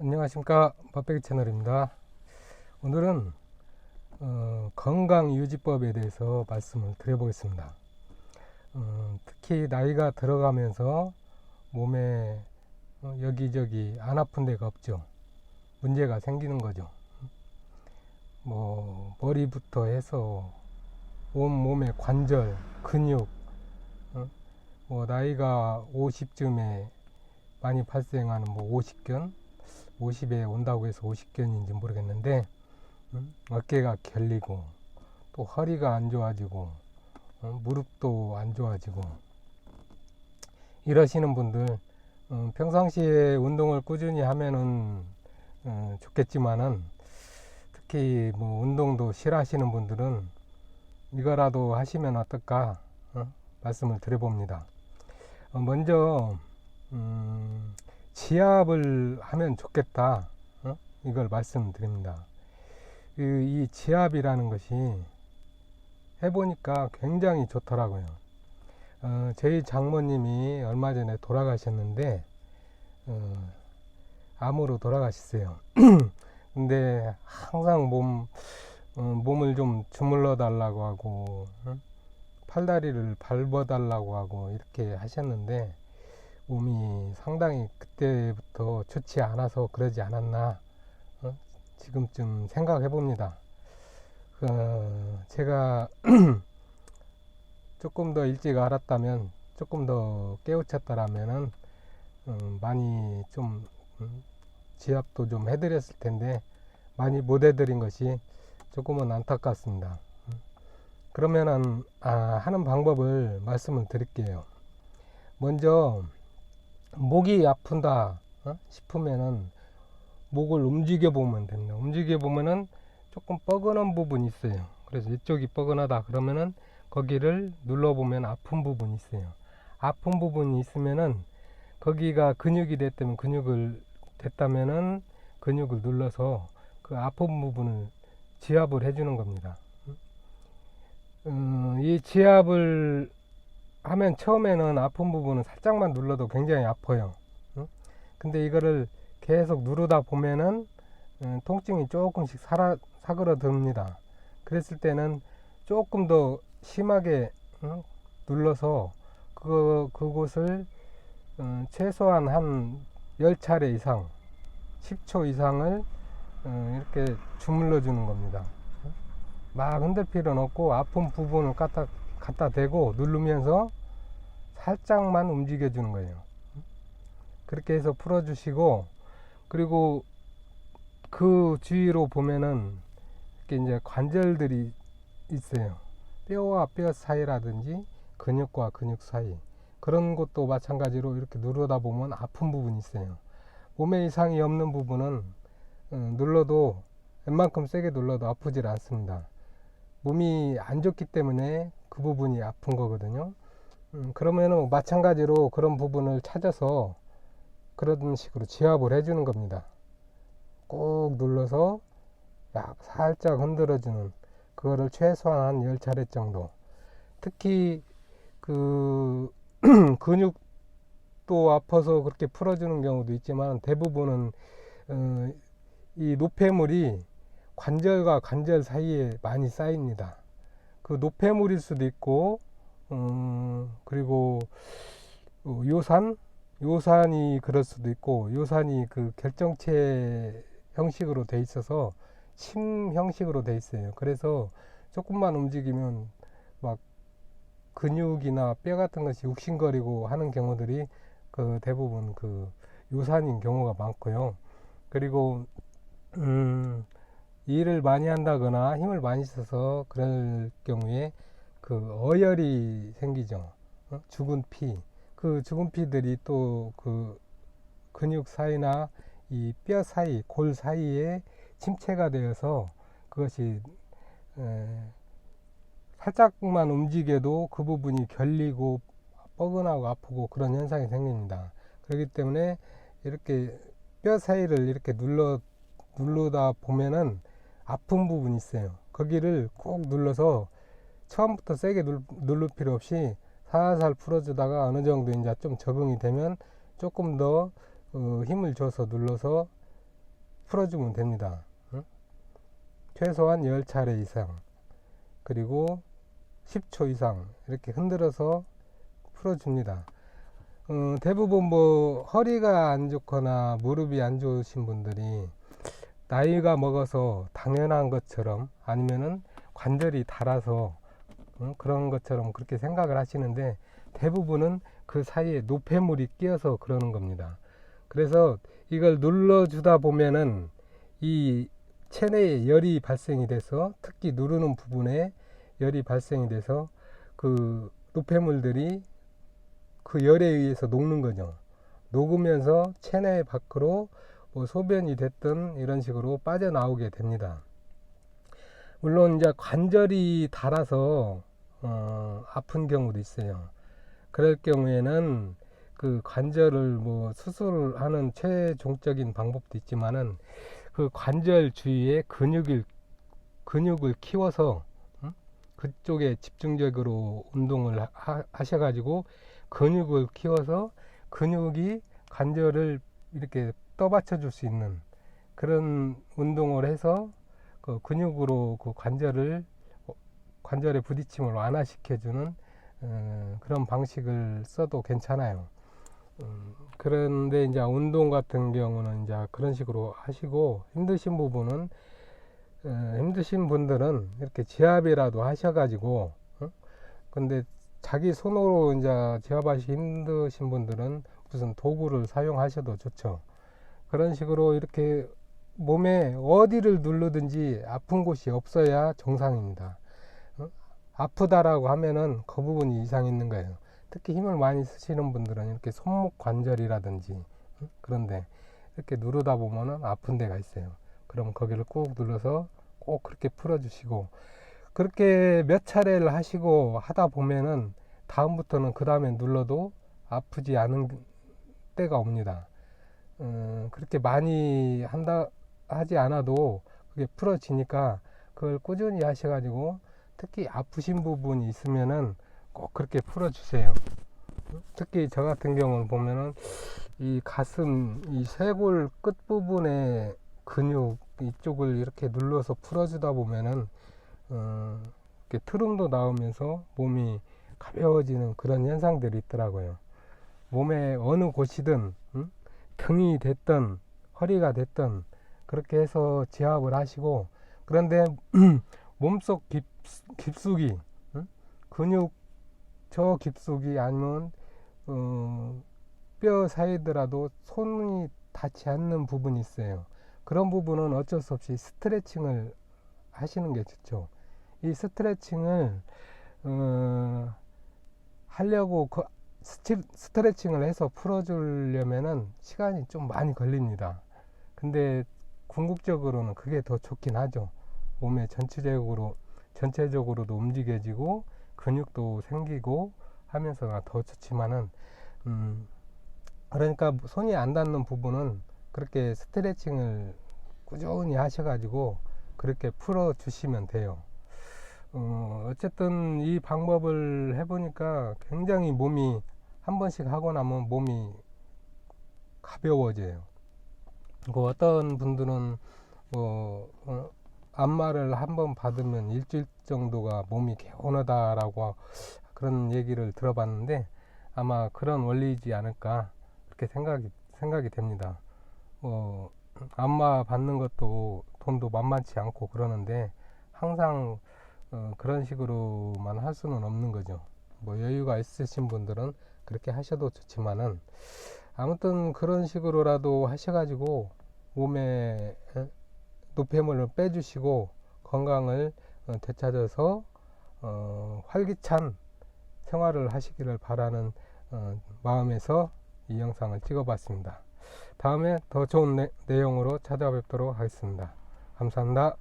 안녕하십니까, 밥배기 채널입니다. 오늘은 건강유지법에 대해서 말씀을 드려보겠습니다. 특히 나이가 들어가면서 몸에 여기저기 안 아픈 데가 없죠. 문제가 생기는 거죠. 뭐 머리부터 해서 온몸의 관절, 근육, 뭐 나이가 50쯤에 많이 발생하는 뭐 오십견, 50에 온다고 해서 오십견인지 모르겠는데 어깨가 결리고 또 허리가 안 좋아지고 무릎도 안 좋아지고 이러시는 분들 평상시에 운동을 꾸준히 하면은 좋겠지만은 특히 뭐 운동도 싫어하시는 분들은 이거라도 하시면 어떨까 말씀을 드려봅니다. 먼저 지압을 하면 좋겠다, 이걸 말씀드립니다. 이 지압이라는 것이 해보니까 굉장히 좋더라고요. 저희 장모님이 얼마 전에 돌아가셨는데 암으로 돌아가셨어요. 근데 항상 몸을 좀 주물러 달라고 하고 팔다리를 밟아 달라고 하고 이렇게 하셨는데 몸이 상당히 그때부터 좋지 않아서 그러지 않았나 지금쯤 생각해 봅니다. 제가 조금 더 일찍 알았다면, 조금 더 깨우쳤더라면은 많이 좀 지압도 좀 해드렸을 텐데 많이 못 해드린 것이 조금은 안타깝습니다. 그러면은 하는 방법을 말씀을 드릴게요. 먼저 목이 아픈다 싶으면은 목을 움직여 보면 됩니다. 움직여 보면은 조금 뻐근한 부분이 있어요. 그래서 이쪽이 뻐근하다 그러면은 거기를 눌러 보면 아픈 부분이 있어요. 아픈 부분이 있으면은 거기가 근육이 됐다면은 근육을 눌러서 그 아픈 부분을 지압을 해주는 겁니다. 이 지압을 하면 처음에는 아픈 부분은 살짝만 눌러도 굉장히 아파요. 근데 이거를 계속 누르다 보면은 통증이 조금씩 사그러듭니다. 그랬을 때는 조금 더 심하게 눌러서 그곳을 최소한 한 10차례 이상 10초 이상을 이렇게 주물러 주는 겁니다. 막 흔들 필요는 없고 아픈 부분을 갖다 대고 누르면서 살짝만 움직여 주는 거예요. 그렇게 해서 풀어 주시고, 그리고 그 주위로 보면은 이렇게 이제 관절들이 있어요. 뼈와 뼈 사이라든지 근육과 근육 사이, 그런 것도 마찬가지로 이렇게 누르다 보면 아픈 부분이 있어요. 몸에 이상이 없는 부분은 눌러도 웬만큼 세게 눌러도 아프질 않습니다. 몸이 안 좋기 때문에 그 부분이 아픈 거거든요. 그러면은 마찬가지로 그런 부분을 찾아서 그런 식으로 지압을 해주는 겁니다. 꼭 눌러서 살짝 흔들어주는, 그거를 최소한 한 10차례 정도. 특히 그 근육도 아파서 그렇게 풀어주는 경우도 있지만 대부분은 이 노폐물이 관절과 관절 사이에 많이 쌓입니다. 그 노폐물일 수도 있고 그리고 요산이 그럴 수도 있고, 요산이 그 결정체 형식으로 돼 있어서 심 형식으로 돼 있어요. 그래서 조금만 움직이면 막 근육이나 뼈 같은 것이 욱신거리고 하는 경우들이 그 대부분 그 요산인 경우가 많고요. 그리고 일을 많이 한다거나 힘을 많이 써서 그럴 경우에 그 어혈이 생기죠. 죽은 피. 그 죽은 피들이 또 그 근육 사이나 이 뼈 사이, 골 사이에 침체가 되어서 그것이 살짝만 움직여도 그 부분이 결리고 뻐근하고 아프고 그런 현상이 생깁니다. 그렇기 때문에 이렇게 뼈 사이를 이렇게 누르다 보면은 아픈 부분이 있어요. 거기를 꼭 눌러서 처음부터 세게 누를 필요 없이 살살 풀어주다가 어느 정도 이제 좀 적응이 되면 조금 더 힘을 줘서 눌러서 풀어주면 됩니다. 응? 최소한 10차례 이상, 그리고 10초 이상 이렇게 흔들어서 풀어줍니다. 대부분 뭐 허리가 안 좋거나 무릎이 안 좋으신 분들이 나이가 먹어서 당연한 것처럼, 아니면은 관절이 닳아서 그런 것처럼 그렇게 생각을 하시는데, 대부분은 그 사이에 노폐물이 끼어서 그러는 겁니다. 그래서 이걸 눌러주다 보면은 이 체내에 열이 발생이 돼서, 특히 누르는 부분에 열이 발생이 돼서 그 노폐물들이 그 열에 의해서 녹는 거죠. 녹으면서 체내 밖으로 뭐 소변이 됐든 이런 식으로 빠져나오게 됩니다. 물론 이제 관절이 닳아서 아픈 경우도 있어요. 그럴 경우에는 그 관절을 뭐 수술하는 최종적인 방법도 있지만은, 그 관절 주위에 근육을 키워서 그쪽에 집중적으로 운동을 하셔가지고 근육을 키워서 관절을 이렇게 떠받쳐 줄 수 있는 그런 운동을 해서 그 근육으로 그 관절의 부딪힘을 완화시켜주는 그런 방식을 써도 괜찮아요. 그런데 이제 운동 같은 경우는 이제 그런 식으로 하시고, 힘드신 분들은 이렇게 지압이라도 하셔가지고, 근데 자기 손으로 이제 지압하시기 힘드신 분들은 무슨 도구를 사용하셔도 좋죠. 그런 식으로 이렇게 몸에 어디를 누르든지 아픈 곳이 없어야 정상입니다. 아프다라고 하면은 그 부분이 이상 있는 거예요. 특히 힘을 많이 쓰시는 분들은 이렇게 손목 관절이라든지 그런데 이렇게 누르다 보면은 아픈 데가 있어요. 그럼 거기를 꾹 눌러서 꼭 그렇게 풀어주시고, 그렇게 몇 차례를 하시고 하다 보면은 다음부터는 그 다음에 눌러도 아프지 않은 때가 옵니다. 그렇게 많이 하지 않아도 그게 풀어지니까 그걸 꾸준히 하셔가지고, 특히 아프신 부분이 있으면은 꼭 그렇게 풀어주세요. 특히 저 같은 경우는 보면은 이 가슴, 이 쇄골 끝부분의 근육 이쪽을 이렇게 눌러서 풀어주다 보면은 이렇게 트름도 나오면서 몸이 가벼워지는 그런 현상들이 있더라고요. 몸의 어느 곳이든 등이 됐든 허리가 됐든 그렇게 해서 지압을 하시고, 그런데 몸속 깊숙이 근육 저 깊숙이, 아니면 뼈 사이더라도 손이 닿지 않는 부분이 있어요. 그런 부분은 어쩔 수 없이 스트레칭을 하시는 게 좋죠. 이 스트레칭을 하려고 스트레칭을 해서 풀어주려면은 시간이 좀 많이 걸립니다. 근데 궁극적으로는 그게 더 좋긴 하죠. 몸에 전체적으로도 움직여지고 근육도 생기고 하면서가 더 좋지만은, 그러니까 손이 안 닿는 부분은 그렇게 스트레칭을 꾸준히 하셔가지고 그렇게 풀어 주시면 돼요. 어쨌든 이 방법을 해보니까 굉장히 몸이 한 번씩 하고 나면 몸이 가벼워져요. 어떤 분들은 안마를 한번 받으면 일주일 정도가 몸이 개운하다라고 그런 얘기를 들어봤는데, 아마 그런 원리이지 않을까 그렇게 생각이 됩니다. 안마 받는 것도 돈도 만만치 않고 그러는데, 항상 그런 식으로만 할 수는 없는 거죠. 뭐 여유가 있으신 분들은 그렇게 하셔도 좋지만은, 아무튼 그런 식으로라도 하셔가지고 몸에 노폐물을 빼주시고 건강을 되찾아서 활기찬 생활을 하시기를 바라는 마음에서 이 영상을 찍어봤습니다. 다음에 더 좋은 내용으로 찾아뵙도록 하겠습니다. 감사합니다.